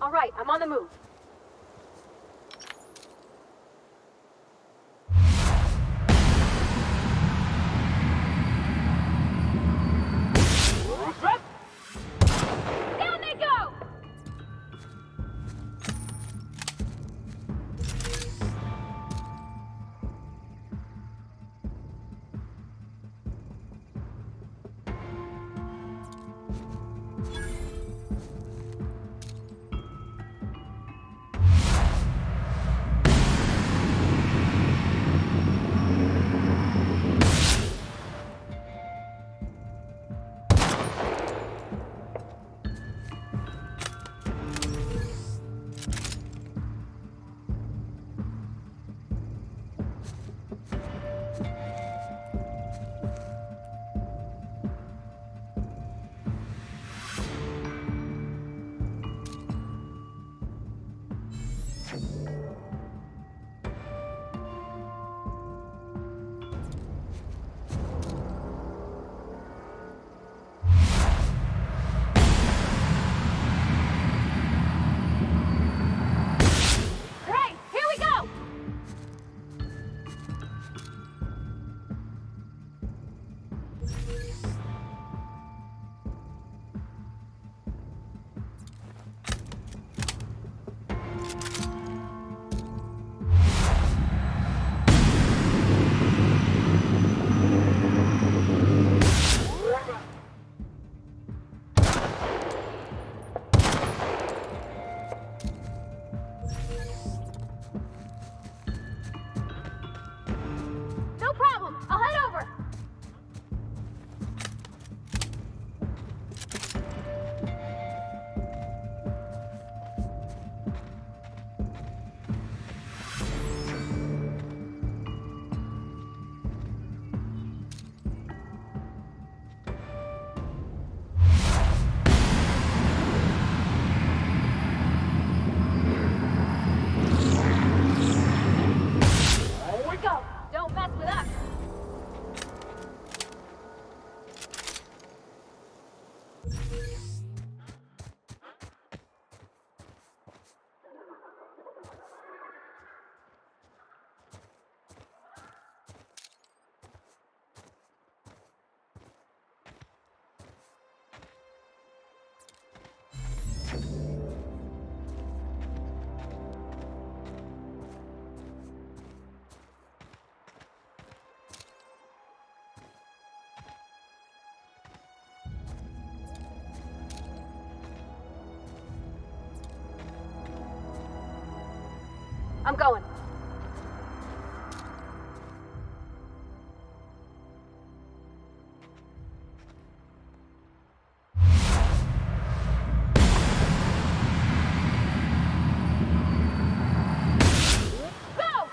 All right, I'm on the move. Down they go! Great, here we go! No problem, I'll head over. Here we go. Don't mess with us. I'm going. Go!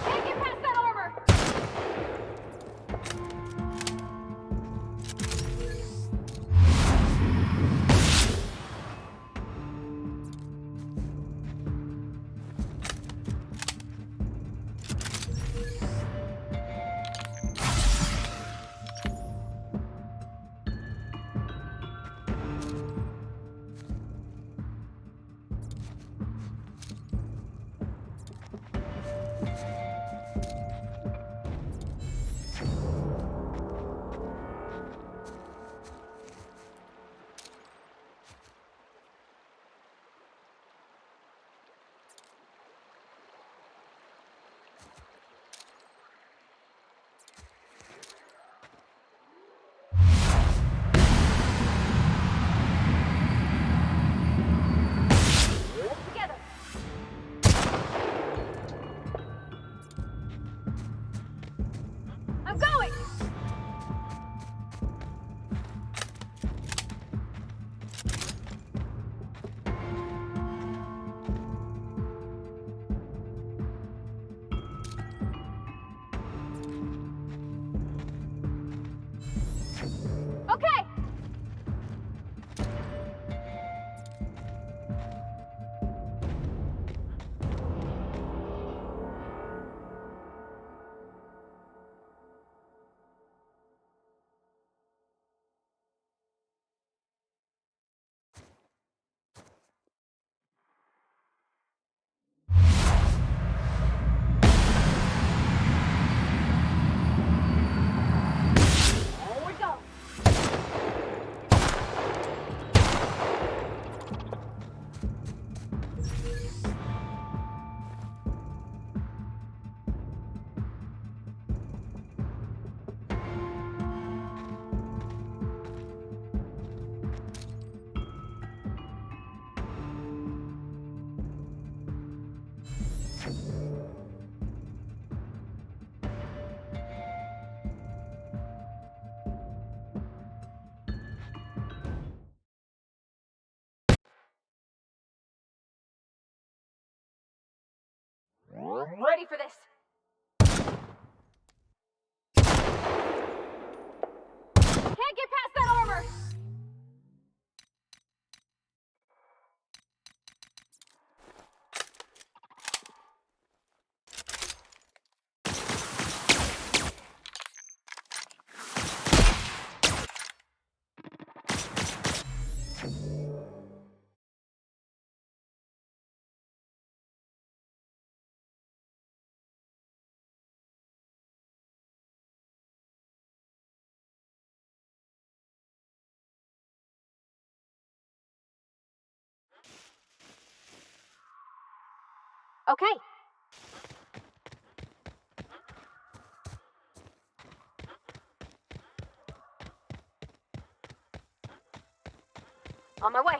Can't get past that armor! Ready for this. Can't get past that armor! Okay. On my way.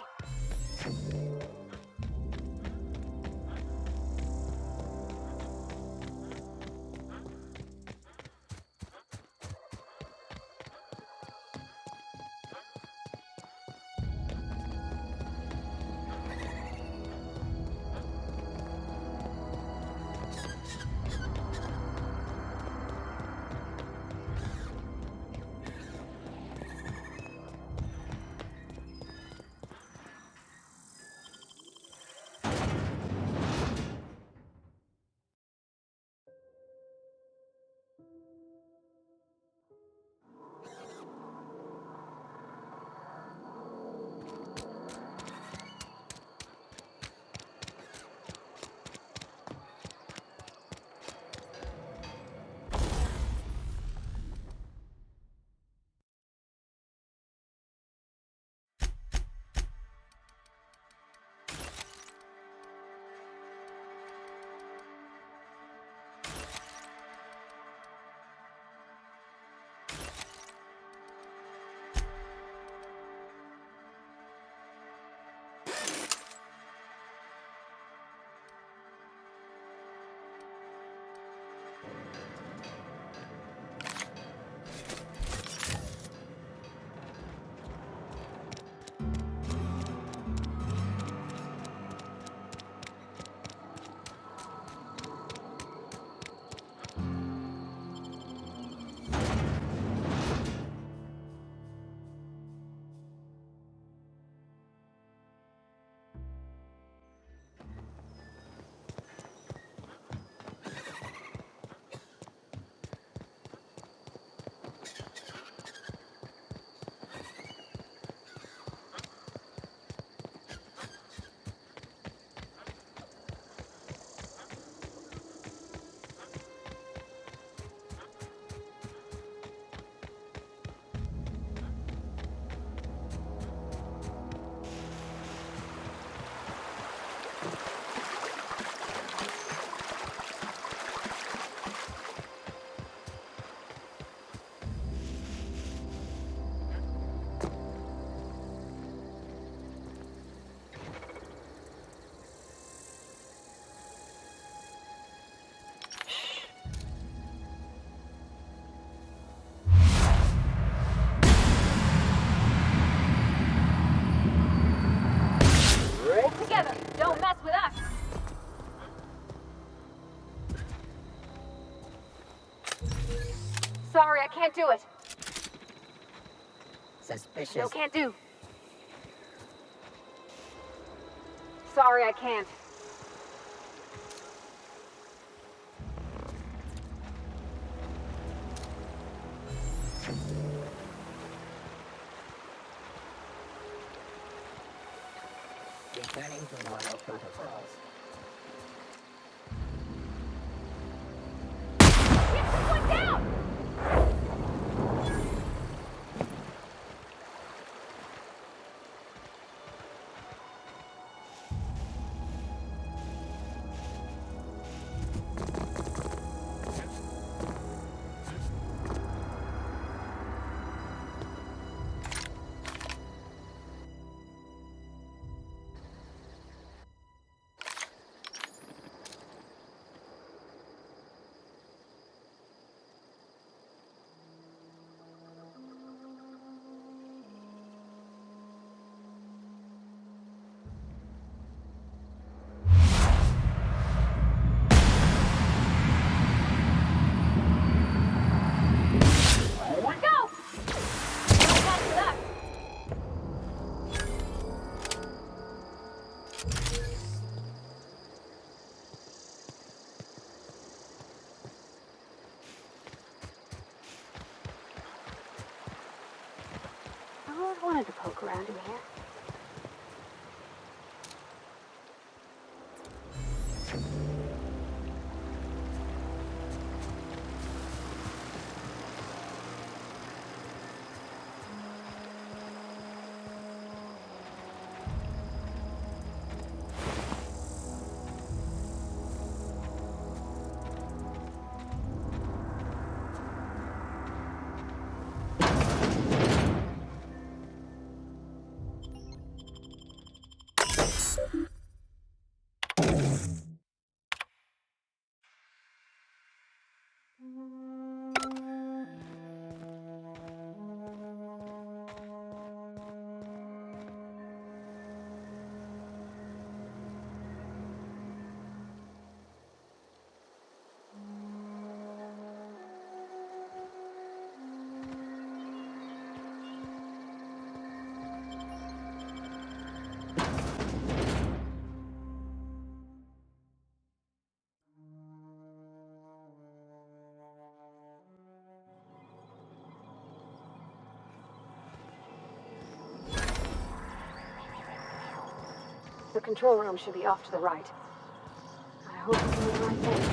Together. Don't mess with us. Sorry, I can't do it. Suspicious. No, can't do. Sorry, I can't. Returning to normal protocols. Get someone down! always wanted to poke around in here. The control room should be off to the right. I hope it's in the right place.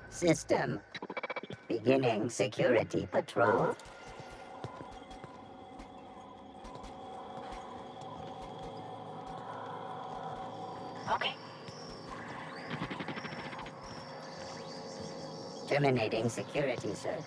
System. Beginning security patrol. Okay. Terminating security search.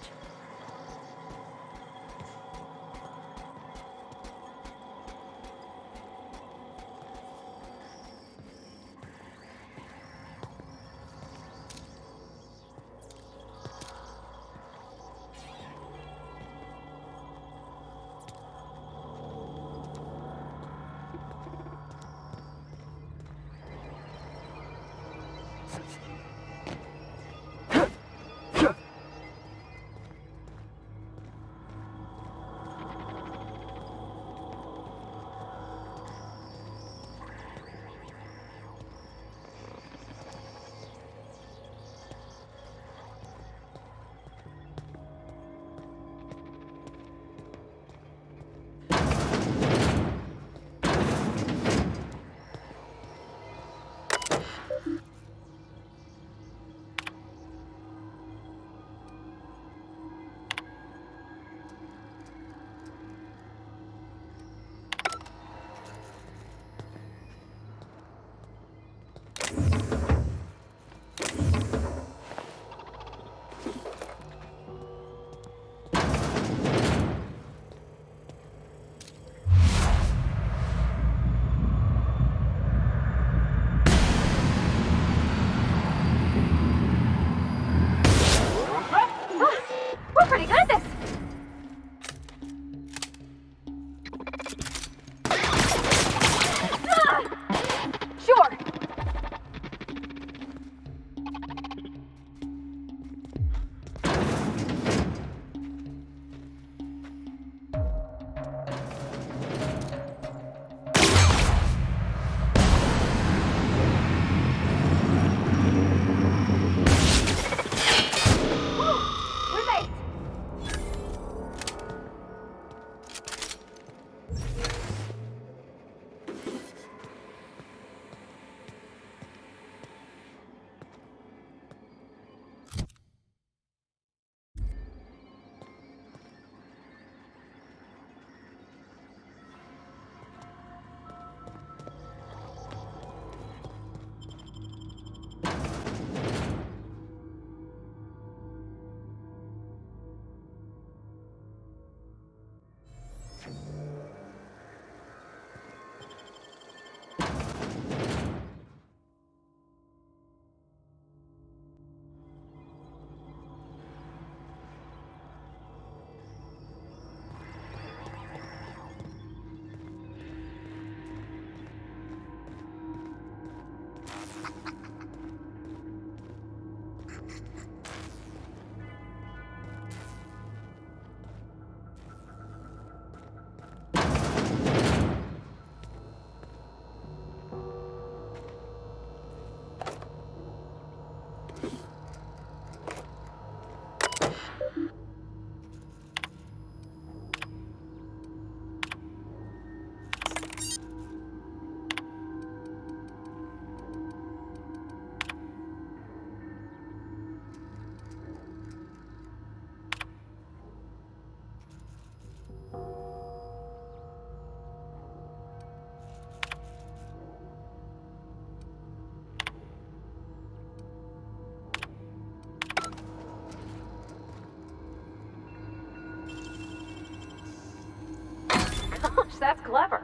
clever.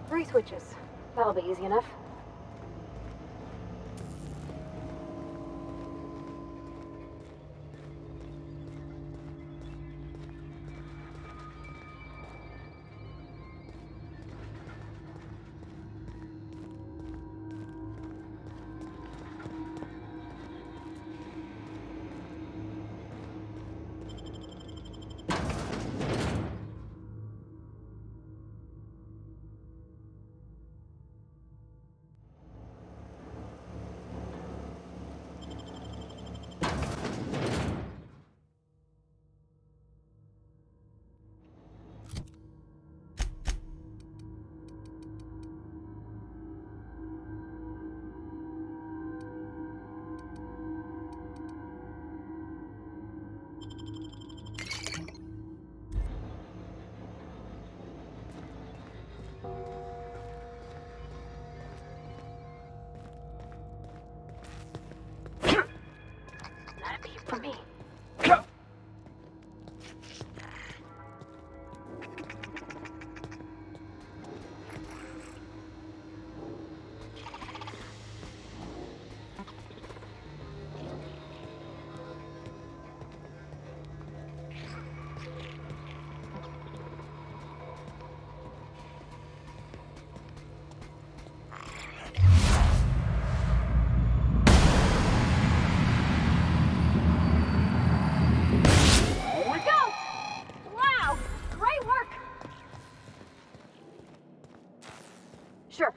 Three switches. That'll be easy enough. That'd be for me. Sure.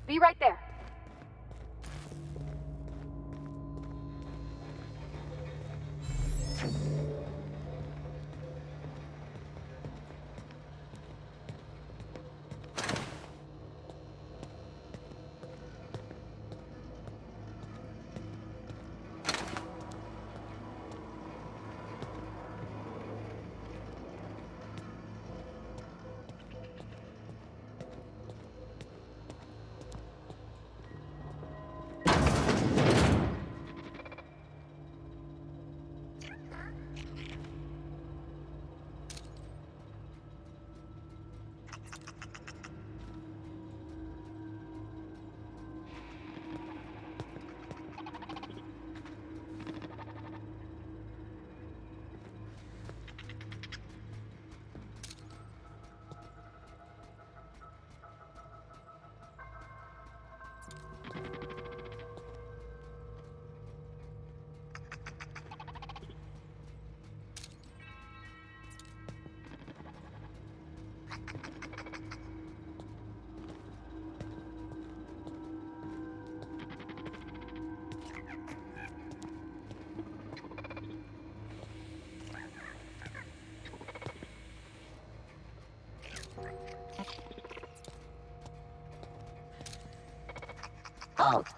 Be right there. Halt.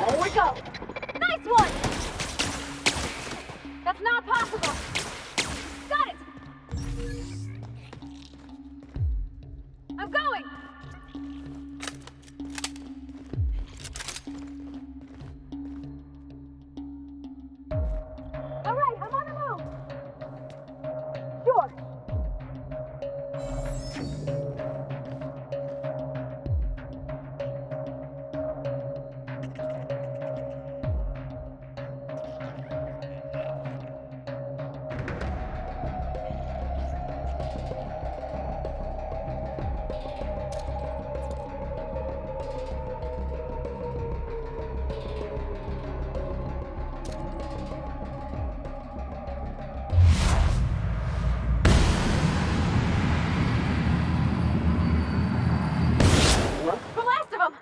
There we go! Nice one! That's not possible! Got it! I'm going! Alright, I'm on the move! Sure. The last of them!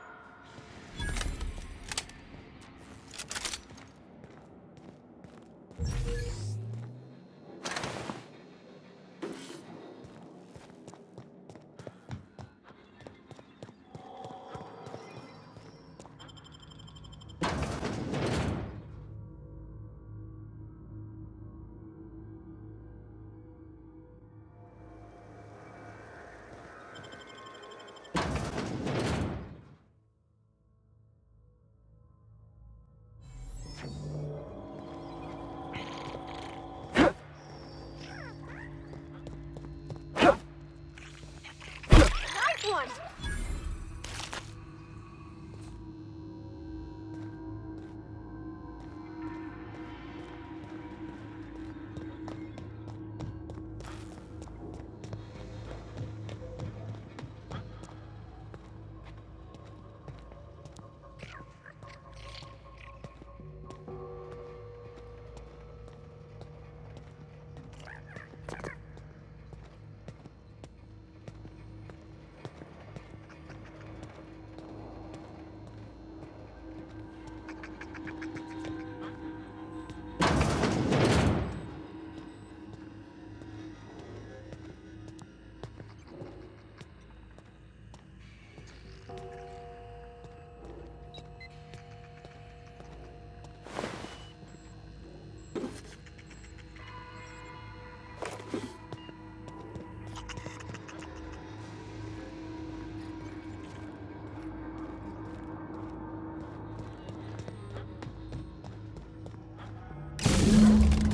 Nice one!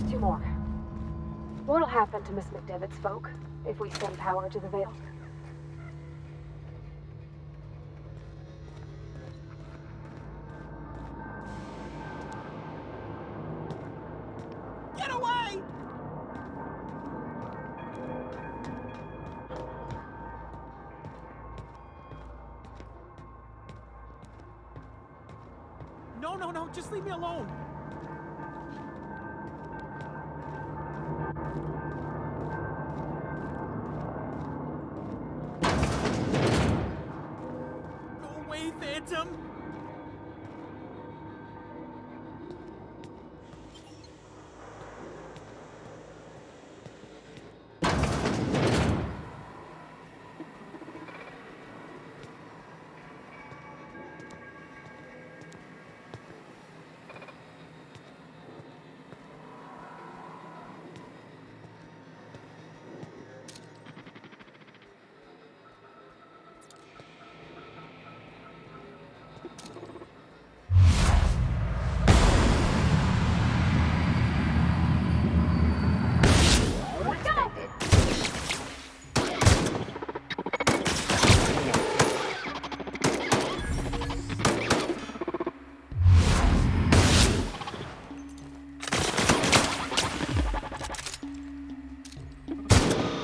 Two more. What'll happen to Miss McDevitt's folk if we send power to the Veil? Get away! No, just leave me alone. Go away, Phantom!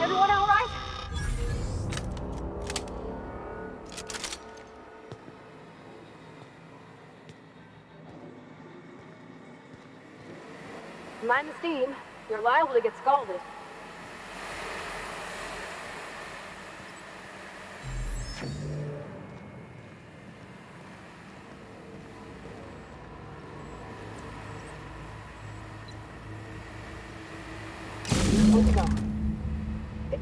Everyone all right? Mind the steam. You're liable to get scalded. Way to go.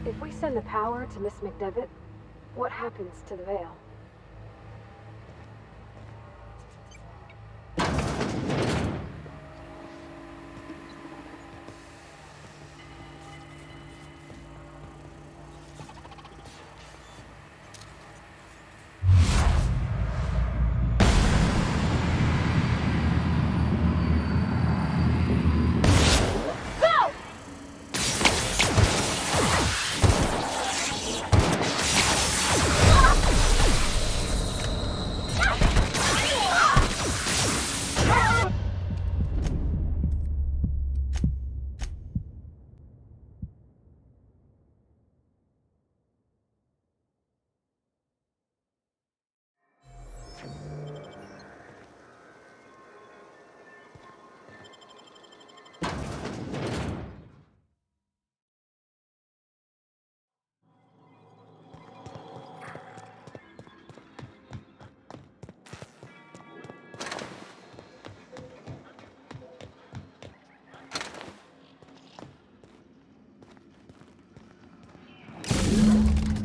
If If we send the power to Miss McDevitt, what happens to the veil?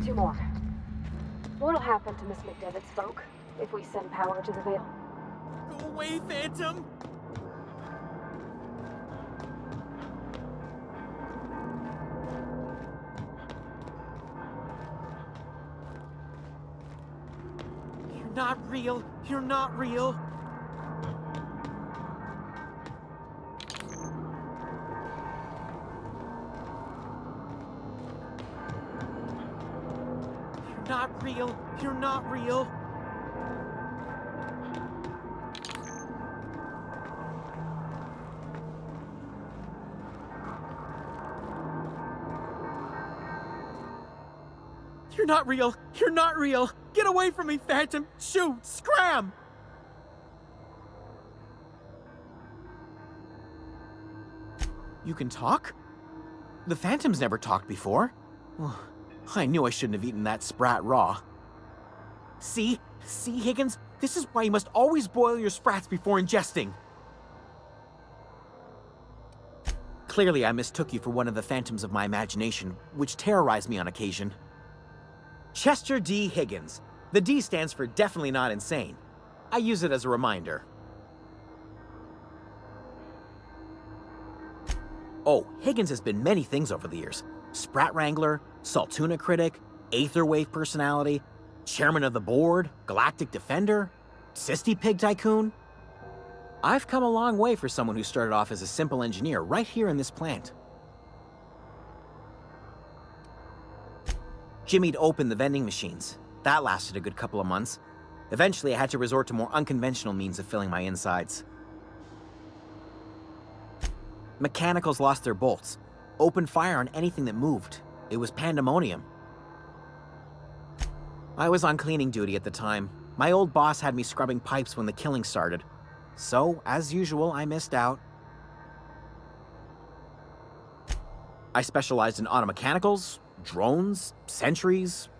Two more. What'll happen to Miss McDevitt's folk if we send power to the veil? Go away, Phantom! You're not real. You're not real. You're not real. You're not real. You're not real. You're not real. Get away from me, Phantom. Shoot. Scram. You can talk? The Phantom's never talked before. Well, I knew I shouldn't have eaten that sprat raw. See? See, Higgins? This is why you must always boil your sprats before ingesting. Clearly, I mistook you for one of the phantoms of my imagination, which terrorized me on occasion. Chester D. Higgins. The D stands for definitely not insane. I use it as a reminder. Oh, Higgins has been many things over the years. Sprat Wrangler, Saltuna Critic, Aetherwave Personality, Chairman of the Board, Galactic Defender, Sisty Pig Tycoon. I've come a long way for someone who started off as a simple engineer right here in this plant. Jimmy'd opened the vending machines. That lasted a good couple of months. Eventually, I had to resort to more unconventional means of filling my insides. Mechanicals lost their bolts. Opened fire on anything that moved. It was pandemonium. I was on cleaning duty at the time. My old boss had me scrubbing pipes when the killing started. So, as usual, I missed out. I specialized in automechanicals, drones, sentries.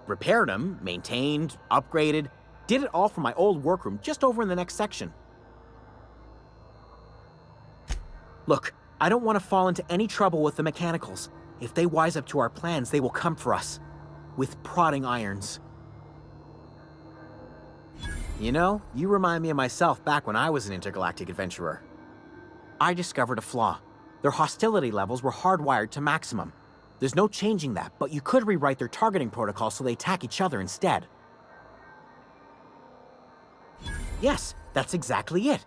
Repaired them, maintained, upgraded. Did it all from my old workroom just over in the next section. Look, I don't want to fall into any trouble with the mechanicals. If they wise up to our plans, they will come for us. With prodding irons. You know, you remind me of myself back when I was an intergalactic adventurer. I discovered a flaw. Their hostility levels were hardwired to maximum. There's no changing that, but you could rewrite their targeting protocol so they attack each other instead. Yes, that's exactly it.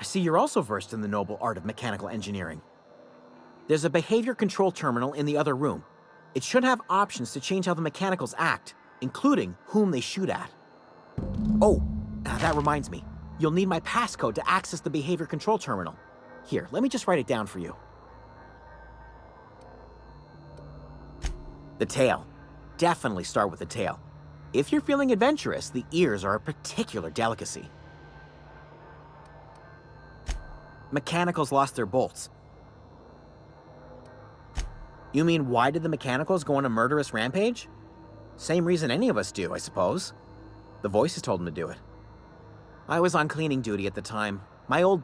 I see you're also versed in the noble art of mechanical engineering. There's a behavior control terminal in the other room. It should have options to change how the mechanicals act, including whom they shoot at. Oh, that reminds me. You'll need my passcode to access the behavior control terminal. Here, let me just write it down for you. The tail. Definitely start with the tail. If you're feeling adventurous, the ears are a particular delicacy. Mechanicals lost their bolts. You mean, why did the mechanicals go on a murderous rampage? Same reason any of us do, I suppose. The voices told them to do it. I was on cleaning duty at the time. My old...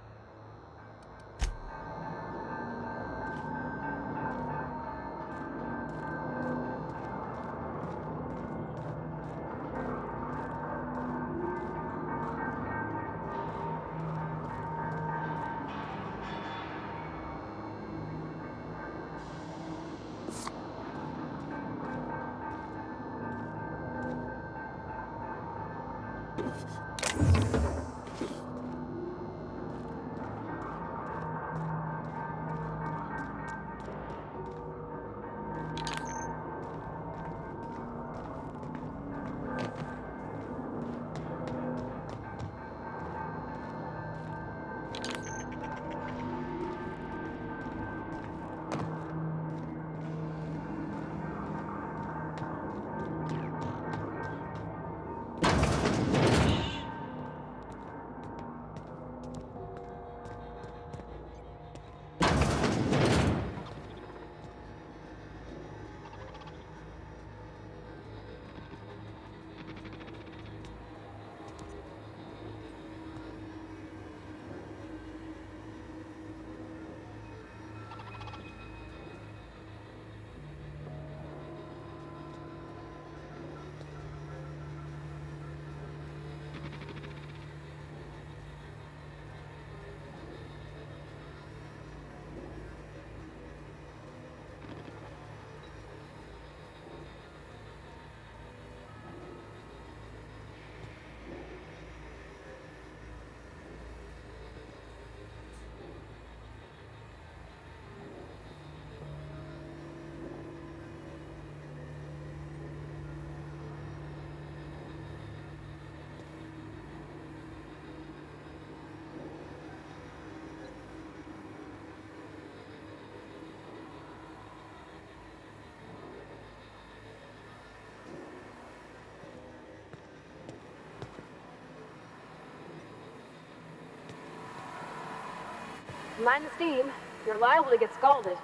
Mind the steam. You're liable to get scalded.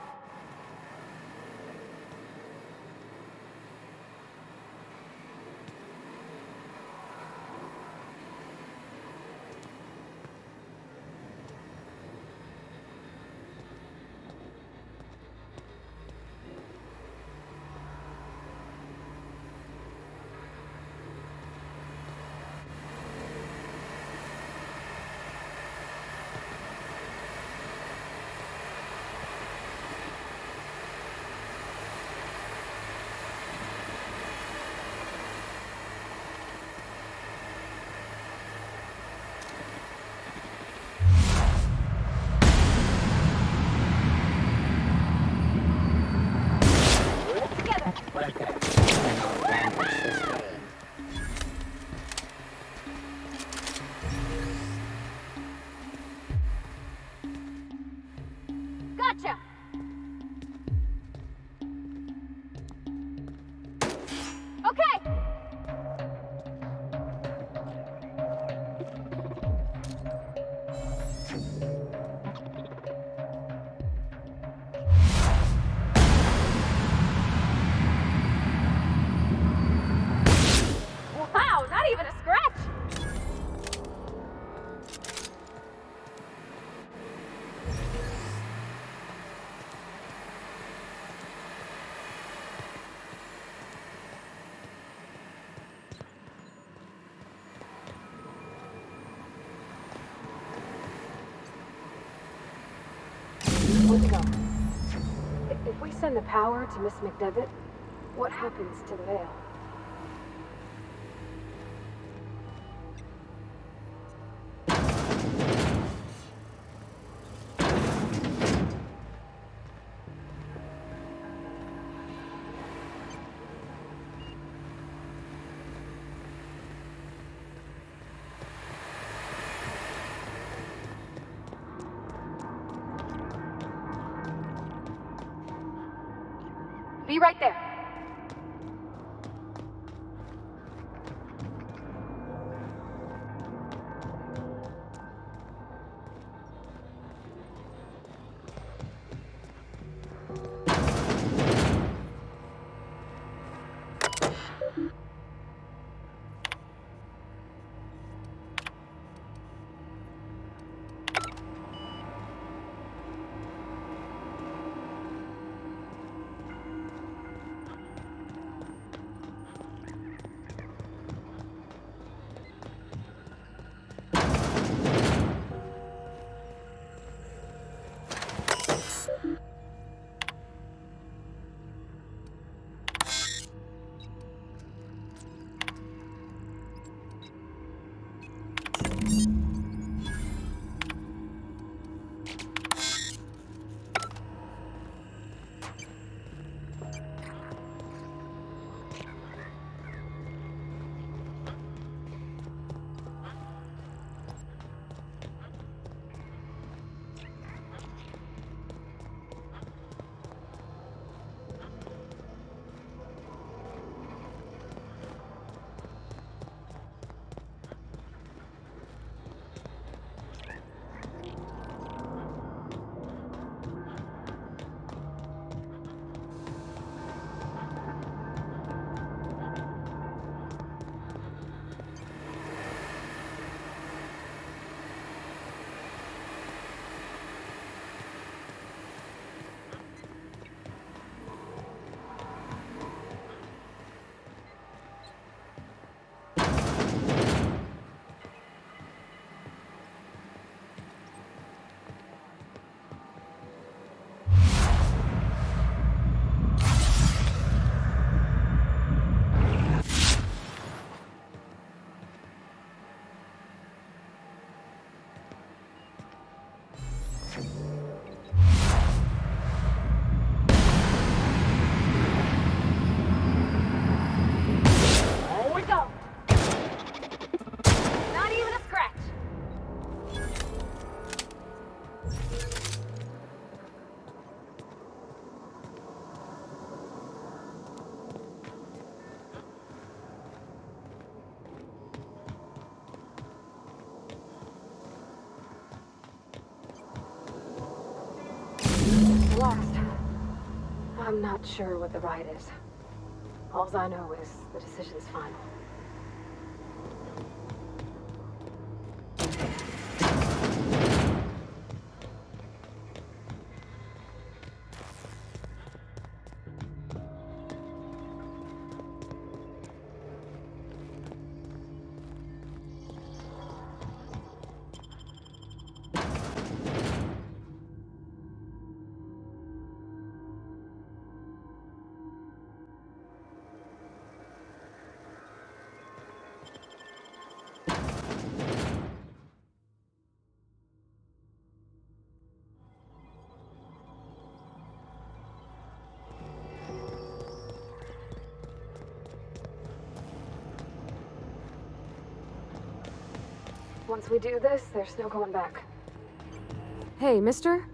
Worker, terminal damage sustained. Gotcha! Okay! Wow, not even a scratch! Where'd it go? If we send the power to Miss McDevitt, what happens to the veil? Be right there. I'm not sure what the right is. All I know is the decision's final. Once we do this, there's no going back. Hey, mister?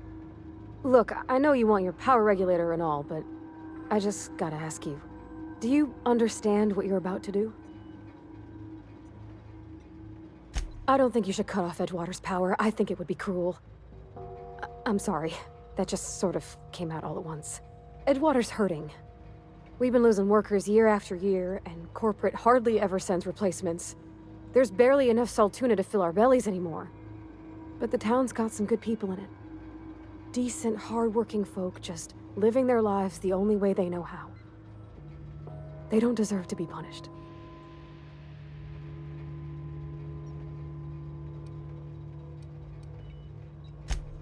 Look, I know you want your power regulator and all, but I just gotta ask you. Do you understand what you're about to do? I don't think you should cut off Edgewater's power. I think it would be cruel. I'm sorry. That just sort of came out all at once. Edgewater's hurting. We've been losing workers year after year, and corporate hardly ever sends replacements. There's barely enough Saltuna to fill our bellies anymore. But the town's got some good people in it. Decent, hard-working folk just living their lives the only way they know how. They don't deserve to be punished.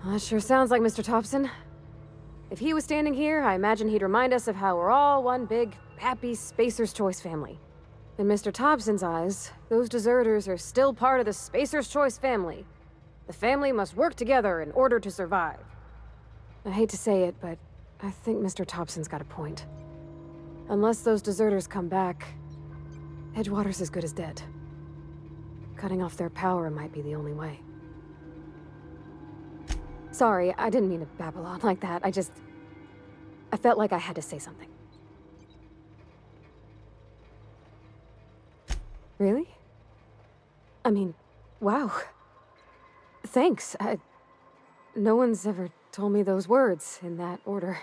Well, that sure sounds like Mr. Thompson. If he was standing here, I imagine he'd remind us of how we're all one big, happy Spacer's Choice family. In Mr. Thompson's eyes, those deserters are still part of the Spacer's Choice family. The family must work together in order to survive. I hate to say it, but I think Mr. Thompson's got a point. Unless those deserters come back, Edgewater's as good as dead. Cutting off their power might be the only way. Sorry, I didn't mean to babble on like that. I felt like I had to say something. Really? I mean, wow. Thanks. No one's ever told me those words in that order.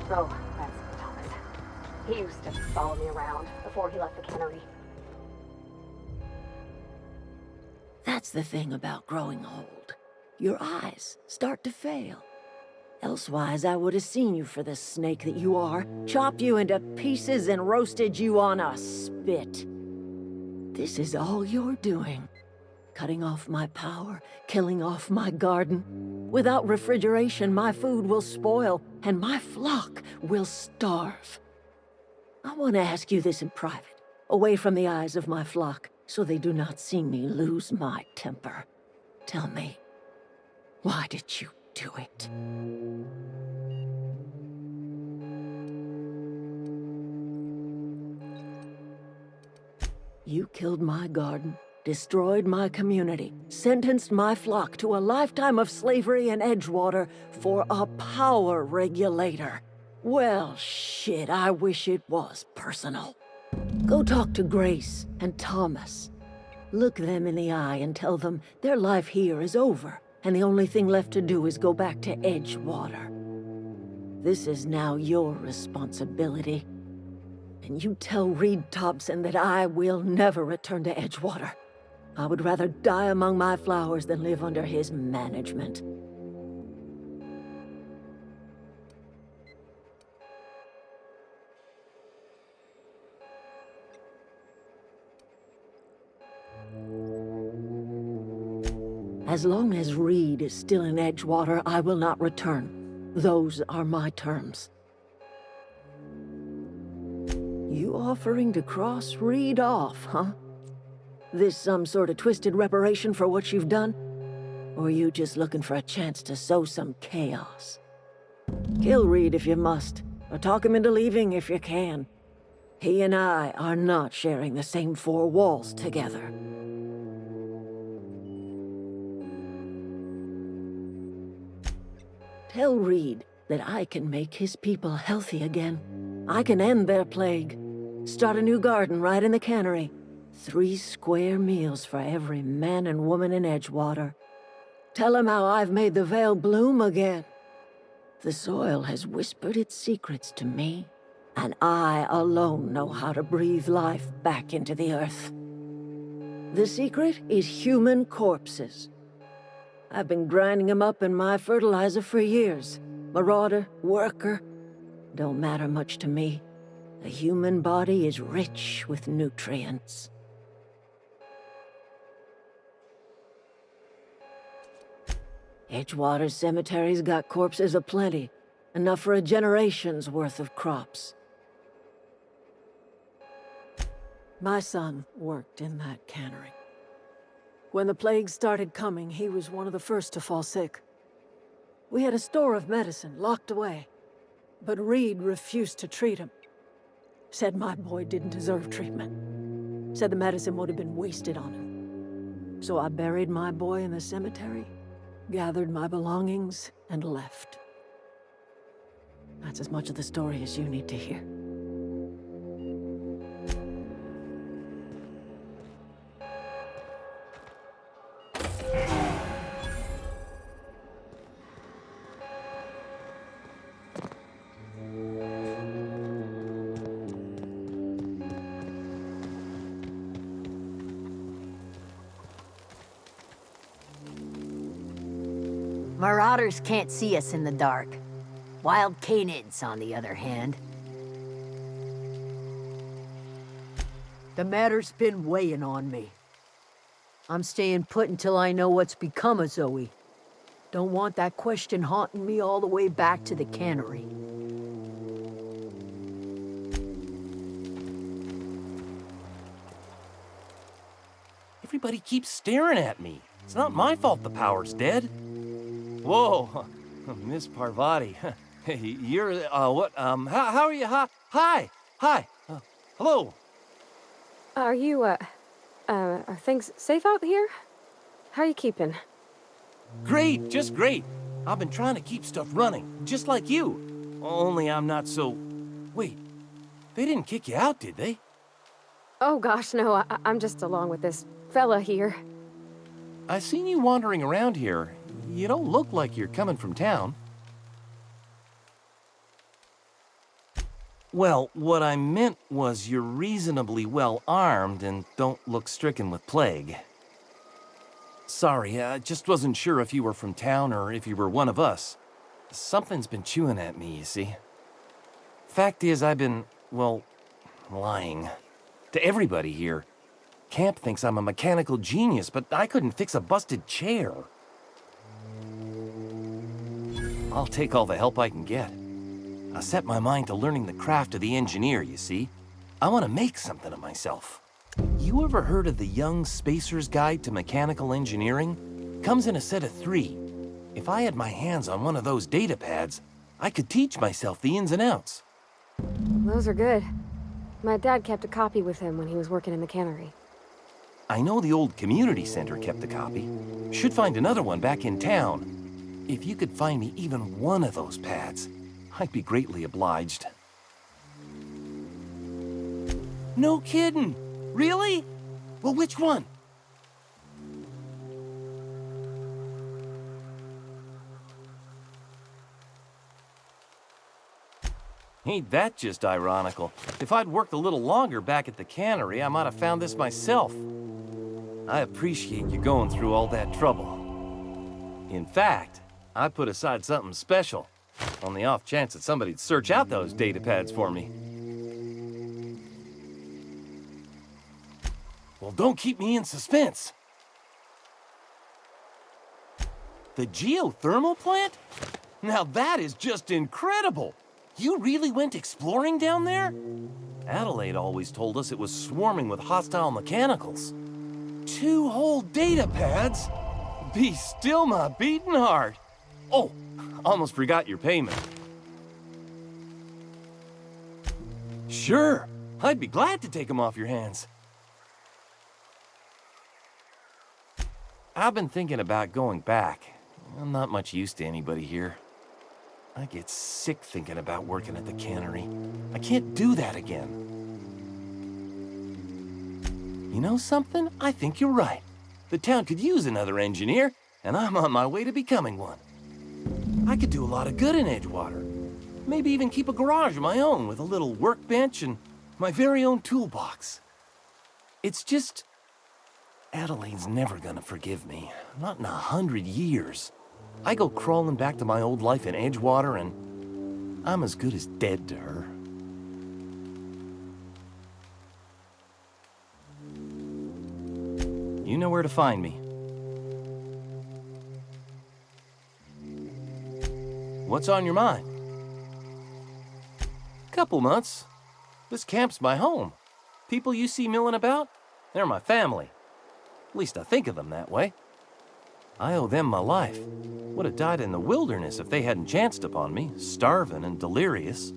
Oh, that's Thomas. He used to follow me around before he left the cannery. That's the thing about growing old. Your eyes start to fail. Elsewise, I would have seen you for the snake that you are, chopped you into pieces and roasted you on a spit. This is all you're doing. Cutting off my power, killing off my garden. Without refrigeration, my food will spoil, and my flock will starve. I want to ask you this in private, away from the eyes of my flock, so they do not see me lose my temper. Tell me, why did you do it? You killed my garden, destroyed my community, sentenced my flock to a lifetime of slavery in Edgewater for a power regulator. Well, shit, I wish it was personal. Go talk to Grace and Thomas. Look them in the eye and tell them their life here is over, and the only thing left to do is go back to Edgewater. This is now your responsibility. And you tell Reed Thompson that I will never return to Edgewater. I would rather die among my flowers than live under his management. As long as Reed is still in Edgewater, I will not return. Those are my terms. You offering to cross Reed off, huh? This some sort of twisted reparation for what you've done? Or you just looking for a chance to sow some chaos? Kill Reed if you must, or talk him into leaving if you can. He and I are not sharing the same four walls together. Tell Reed that I can make his people healthy again. I can end their plague. Start a new garden right in the cannery. 3 square meals for every man and woman in Edgewater. Tell him how I've made the Vale bloom again. The soil has whispered its secrets to me, and I alone know how to breathe life back into the earth. The secret is human corpses. I've been grinding them up in my fertilizer for years. Marauder, worker, don't matter much to me. The human body is rich with nutrients. Edgewater Cemetery's got corpses aplenty, enough for a generation's worth of crops. My son worked in that cannery. When the plague started coming, he was one of the first to fall sick. We had a store of medicine locked away, but Reed refused to treat him. Said my boy didn't deserve treatment. Said the medicine would have been wasted on him. So I buried my boy in the cemetery, gathered my belongings, and left. That's as much of the story as you need to hear. Marauders can't see us in the dark. Wild canids, on the other hand. The matter's been weighing on me. I'm staying put until I know what's become of Zoe. Don't want that question haunting me all the way back to the cannery. Everybody keeps staring at me. It's not my fault the power's dead. Whoa, Miss Parvati. You're, what, how are you? Hi, hello. Are things safe out here? How are you keeping? Great, just great. I've been trying to keep stuff running, just like you. Only I'm not so... Wait, they didn't kick you out, did they? Oh gosh, no, I'm just along with this fella here. I seen you wandering around here. You don't look like you're coming from town. Well, what I meant was you're reasonably well armed and don't look stricken with plague. Sorry, I just wasn't sure if you were from town or if you were one of us. Something's been chewing at me, you see. Fact is, I've been, well, lying. To everybody here. Camp thinks I'm a mechanical genius, but I couldn't fix a busted chair. I'll take all the help I can get. I set my mind to learning the craft of the engineer, you see. I want to make something of myself. You ever heard of the Young Spacer's Guide to Mechanical Engineering? Comes in a set of 3. If I had my hands on one of those data pads, I could teach myself the ins and outs. Those are good. My dad kept a copy with him when he was working in the cannery. I know the old community center kept a copy. Should find another one back in town. If you could find me even one of those pads, I'd be greatly obliged. No kidding! Really? Well, which one? Ain't that just ironical? If I'd worked a little longer back at the cannery, I might have found this myself. I appreciate you going through all that trouble. In fact, I put aside something special, on the off chance that somebody'd search out those data pads for me. Well, don't keep me in suspense. The geothermal plant? Now that is just incredible! You really went exploring down there? Adelaide always told us it was swarming with hostile mechanicals. 2 whole data pads? Be still my beating heart. Oh, almost forgot your payment. Sure, I'd be glad to take them off your hands. I've been thinking about going back. I'm not much use to anybody here. I get sick thinking about working at the cannery. I can't do that again. You know something? I think you're right. The town could use another engineer, and I'm on my way to becoming one. I could do a lot of good in Edgewater. Maybe even keep a garage of my own with a little workbench and my very own toolbox. It's just... Adelaide's never gonna forgive me. Not in 100 years. I go crawling back to my old life in Edgewater, and I'm as good as dead to her. You know where to find me. What's on your mind? Couple months. This camp's my home. People you see milling about, they're my family. At least I think of them that way. I owe them my life. Would have died in the wilderness if they hadn't chanced upon me, starving and delirious.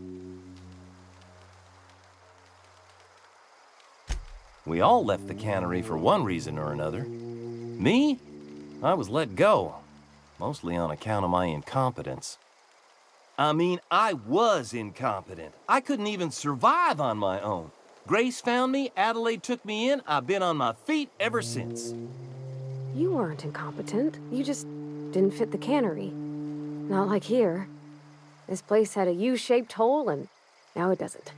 We all left the cannery for one reason or another. Me? I was let go, mostly on account of my incompetence. I mean, I was incompetent. I couldn't even survive on my own. Grace found me, Adelaide took me in, I've been on my feet ever since. You weren't incompetent. You just didn't fit the cannery. Not like here. This place had a U-shaped hole, and now it doesn't.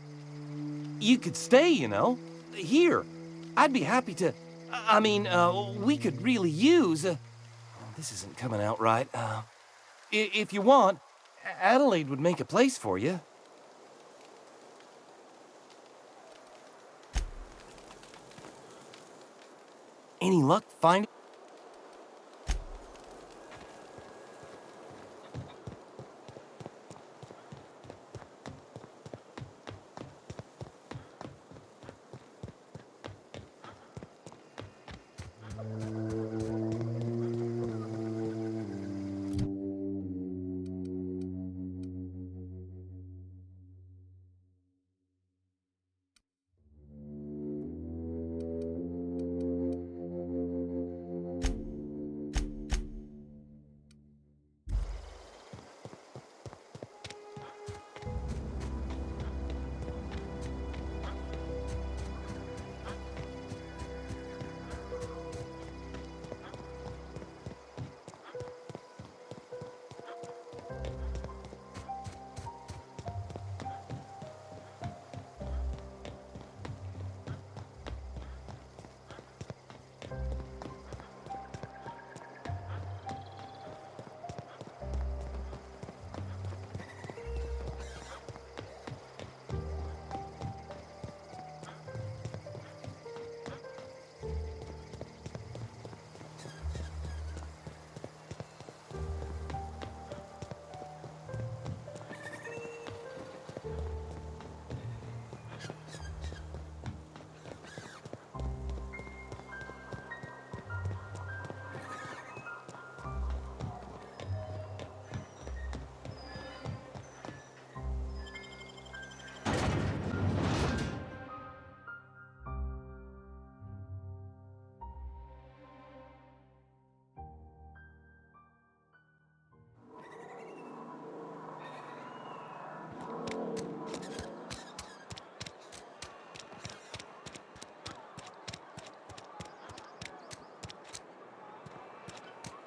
You could stay, you know. Here. I'd be happy to... we could really use... this isn't coming out right. If you want, Adelaide would make a place for you. Any luck finding...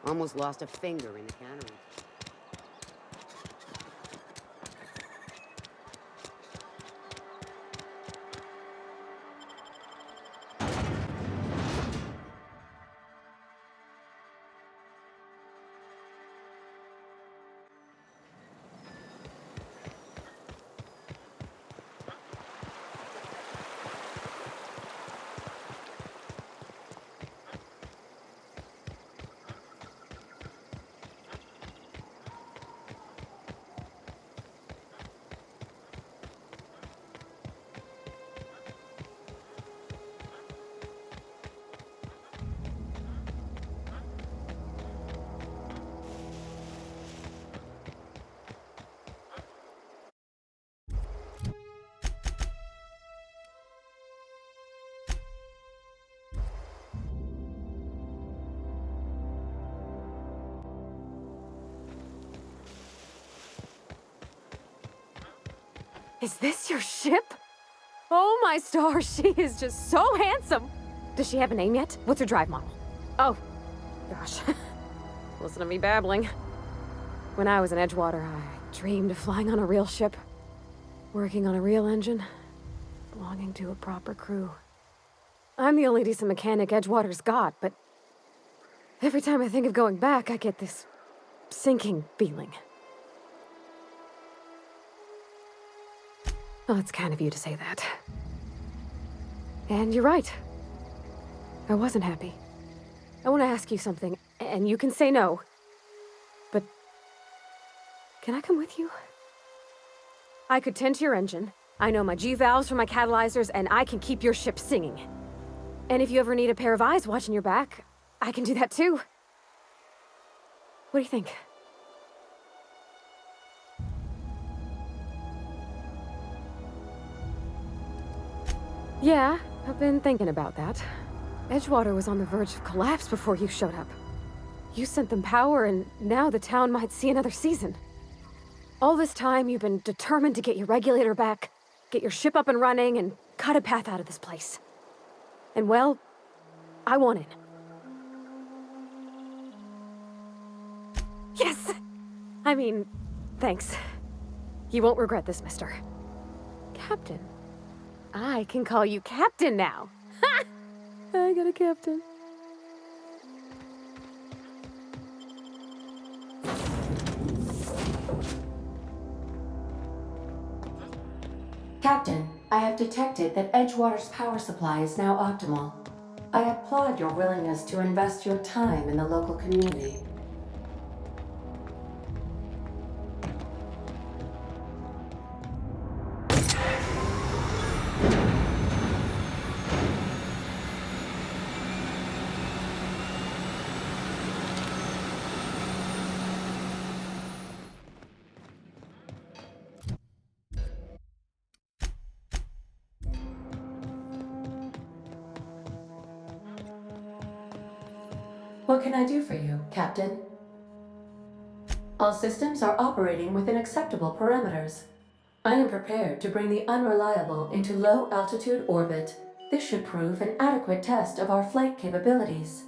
Almost lost a finger in the cannery. Is this your ship? Oh my stars, she is just so handsome! Does she have a name yet? What's her drive model? Oh, gosh. Listen to me babbling. When I was in Edgewater, I dreamed of flying on a real ship, working on a real engine, belonging to a proper crew. I'm the only decent mechanic Edgewater's got, but every time I think of going back, I get this sinking feeling. Well, it's kind of you to say that. And you're right. I wasn't happy. I want to ask you something, and you can say no. But can I come with you? I could tend to your engine. I know my G-valves from my catalyzers, and I can keep your ship singing. And if you ever need a pair of eyes watching your back, I can do that too. What do you think? Yeah, I've been thinking about that. Edgewater was on the verge of collapse before you showed up. You sent them power, and now the town might see another season. All this time, you've been determined to get your regulator back, get your ship up and running, and cut a path out of this place. And well, I want in. Yes! I mean, thanks. You won't regret this, mister. Captain. I can call you Captain now. Ha! I got a captain. Captain, I have detected that Edgewater's power supply is now optimal. I applaud your willingness to invest your time in the local community. What can I do for you, Captain? All systems are operating within acceptable parameters. I am prepared to bring the unreliable into low-altitude orbit. This should prove an adequate test of our flight capabilities.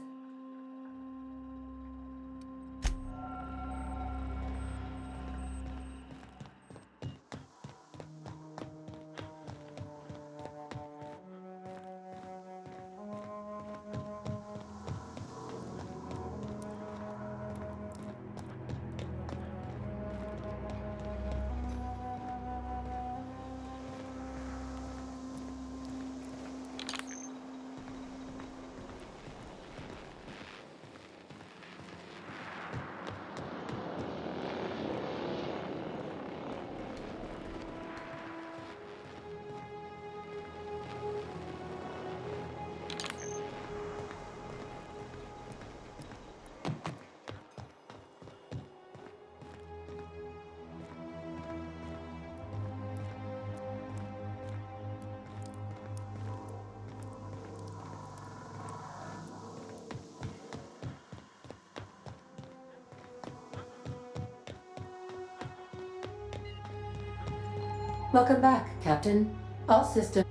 Welcome back, Captain. All systems.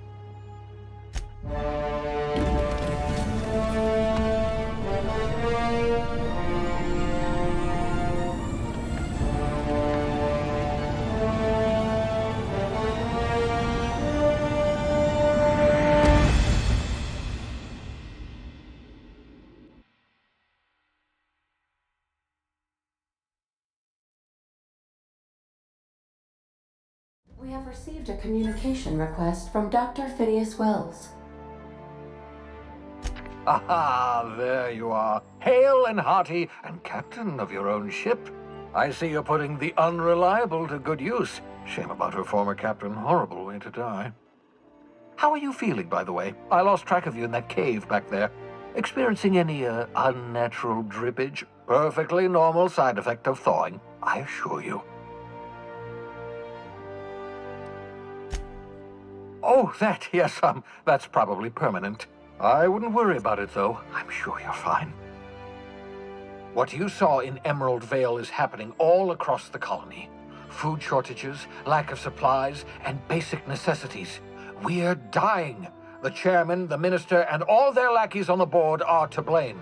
We have received a communication request from Dr. Phineas Wells. Aha, there you are. Hale and hearty, and captain of your own ship. I see you're putting the unreliable to good use. Shame about her former captain. Horrible way to die. How are you feeling, by the way? I lost track of you in that cave back there. Experiencing any, unnatural drippage? Perfectly normal side effect of thawing, I assure you. Oh, that, yes, that's probably permanent. I wouldn't worry about it, though. I'm sure you're fine. What you saw in Emerald Vale is happening all across the colony. Food shortages, lack of supplies, and basic necessities. We're dying. The chairman, the minister, and all their lackeys on the board are to blame.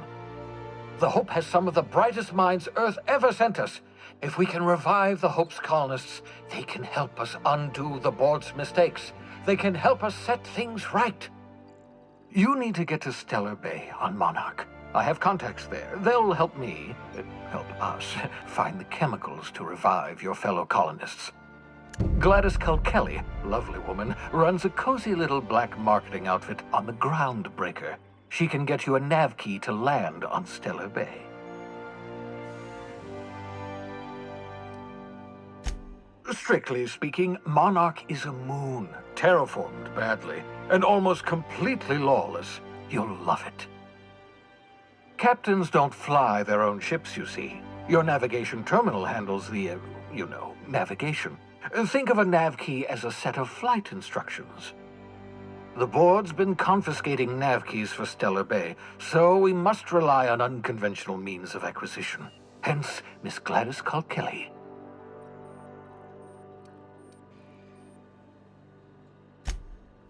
The Hope has some of the brightest minds Earth ever sent us. If we can revive the Hope's colonists, they can help us undo the board's mistakes. They can help us set things right. You need to get to Stellar Bay on Monarch. I have contacts there. They'll help me, help us, find the chemicals to revive your fellow colonists. Gladys Kelly, lovely woman, runs a cozy little black marketing outfit on the Groundbreaker. She can get you a nav key to land on Stellar Bay. Strictly speaking, Monarch is a moon, terraformed badly, and almost completely lawless. You'll love it. Captains don't fly their own ships, you see. Your navigation terminal handles the, navigation. Think of a nav key as a set of flight instructions. The board's been confiscating nav keys for Stellar Bay, so we must rely on unconventional means of acquisition. Hence, Miss Gladys Kelly.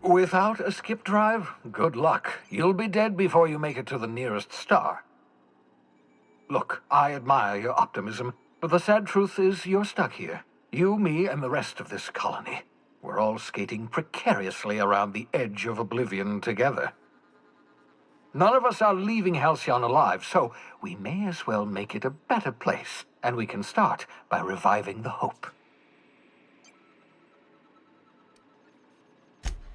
Without a skip drive, good luck. You'll be dead before you make it to the nearest star. Look, I admire your optimism, but the sad truth is you're stuck here. You, me, and the rest of this colony. We're all skating precariously around the edge of oblivion together. None of us are leaving Halcyon alive, so we may as well make it a better place, and we can start by reviving the Hope.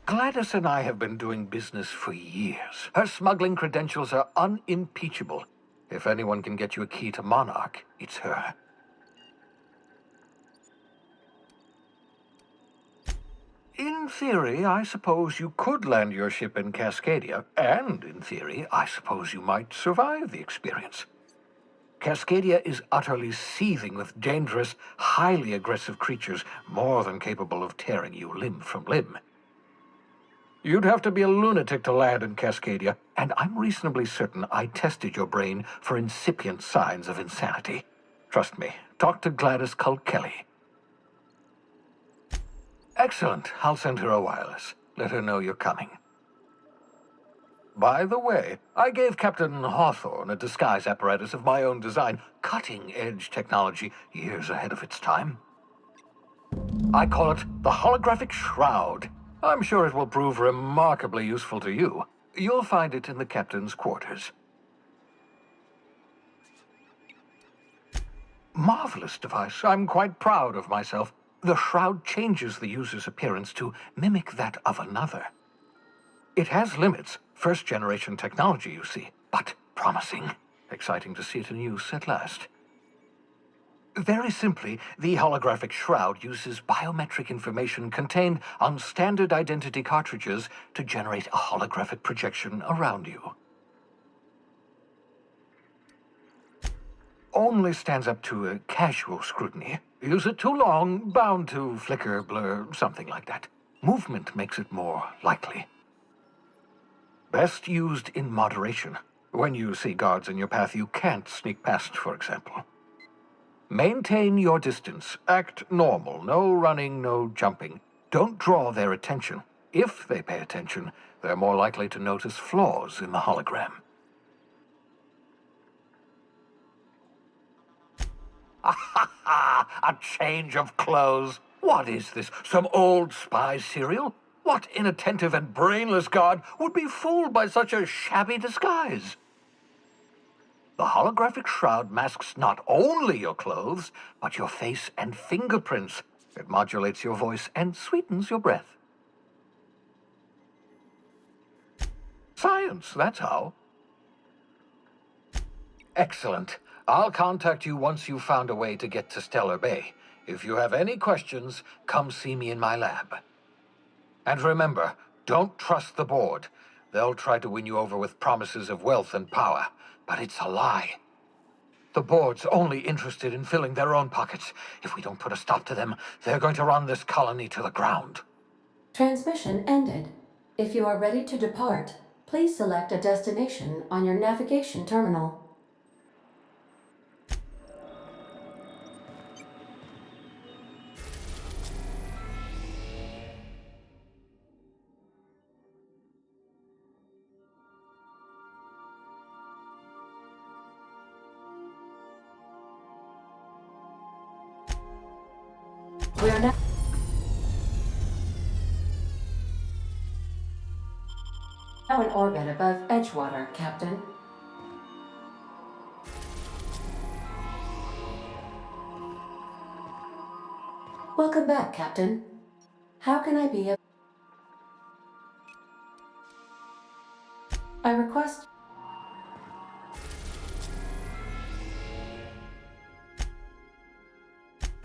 Gladys and I have been doing business for years. Her smuggling credentials are unimpeachable. If anyone can get you a key to Monarch, it's her. In theory, I suppose you could land your ship in Cascadia, and in theory, I suppose you might survive the experience. Cascadia is utterly seething with dangerous, highly aggressive creatures more than capable of tearing you limb from limb. You'd have to be a lunatic to land in Cascadia, and I'm reasonably certain I tested your brain for incipient signs of insanity. Trust me, talk to Gladys Kelly. Excellent. I'll send her a wireless. Let her know you're coming. By the way, I gave Captain Hawthorne a disguise apparatus of my own design, cutting-edge technology years ahead of its time. I call it the Holographic Shroud. I'm sure it will prove remarkably useful to you. You'll find it in the captain's quarters. Marvelous device. I'm quite proud of myself. The shroud changes the user's appearance to mimic that of another. It has limits. First-generation technology, you see, but promising. Exciting to see it in use at last. Very simply, the holographic shroud uses biometric information contained on standard identity cartridges to generate a holographic projection around you. Only stands up to a casual scrutiny. Use it too long, bound to flicker, blur, something like that. Movement makes it more likely. Best used in moderation. When you see guards in your path you can't sneak past, for example. Maintain your distance. Act normal. No running, no jumping. Don't draw their attention. If they pay attention, they're more likely to notice flaws in the hologram. A change of clothes. What is this? Some old spy serial? What inattentive and brainless guard would be fooled by such a shabby disguise? The holographic shroud masks not only your clothes, but your face and fingerprints. It modulates your voice and sweetens your breath. Science, that's how. Excellent. I'll contact you once you've found a way to get to Stellar Bay. If you have any questions, come see me in my lab. And remember, don't trust the board. They'll try to win you over with promises of wealth and power, but it's a lie. The board's only interested in filling their own pockets. If we don't put a stop to them, they're going to run this colony to the ground. Transmission ended. If you are ready to depart, please select a destination on your navigation terminal. We are now in orbit above Edgewater, Captain. Welcome back, Captain. How can I be of... I request...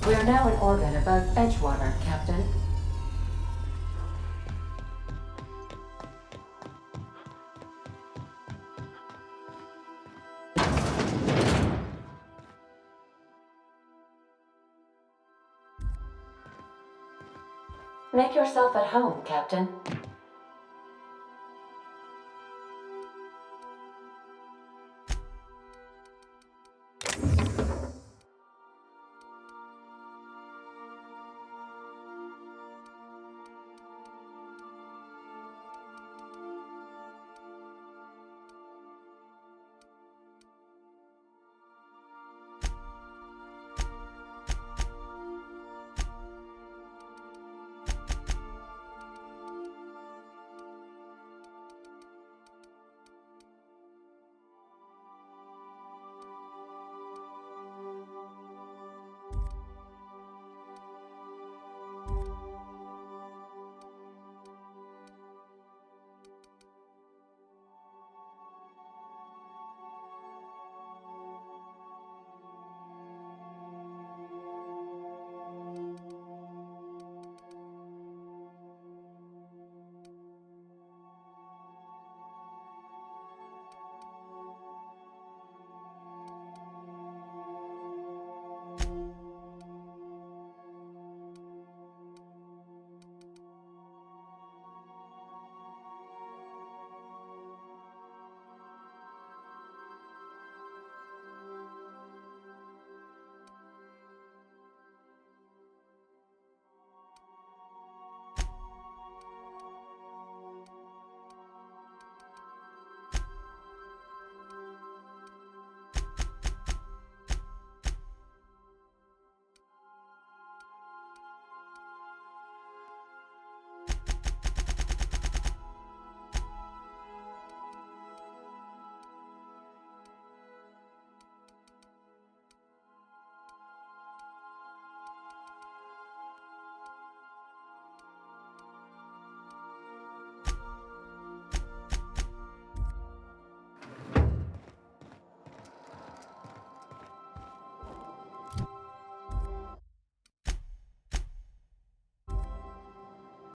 We are now in orbit above Edgewater, Captain. Make yourself at home, Captain.